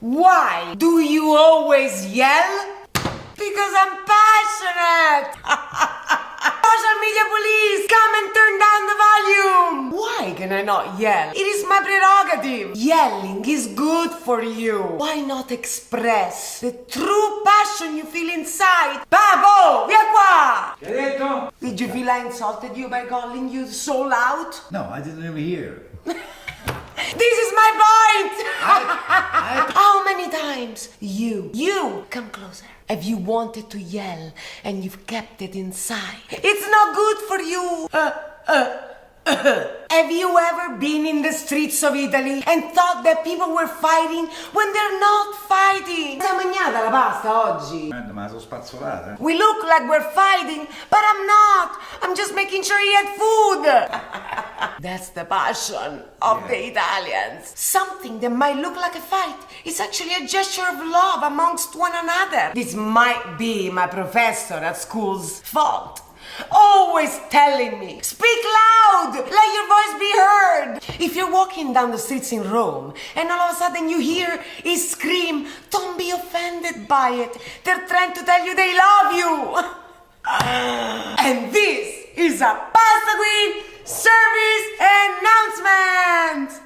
Why do you always yell? Because I'm passionate! Social media police, come and turn down the volume! Why can I not yell? It is my prerogative! Yelling is good for you! Why not express the true passion you feel inside? Papo, via qua! Che hai detto? Did you feel I insulted you by calling you so loud? No, I didn't even hear. This is my point! How many times you, come closer, have you wanted to yell and you've kept it inside? It's not good for you! Have you ever been in the streets of Italy and thought that people were fighting when they're not fighting? Sei mangiata la pasta oggi? Ma la sono spazzolata. We look like we're fighting, but I'm not! I'm just making sure he had food! That's the passion of the Italians. Something that might look like a fight is actually a gesture of love amongst one another. This might be my professor at school's fault. Always telling me, speak loud, let your voice be heard. If you're walking down the streets in Rome and all of a sudden you hear a scream, don't be offended by it. They're trying to tell you they love you. And this is a Pasta Queen service announcement.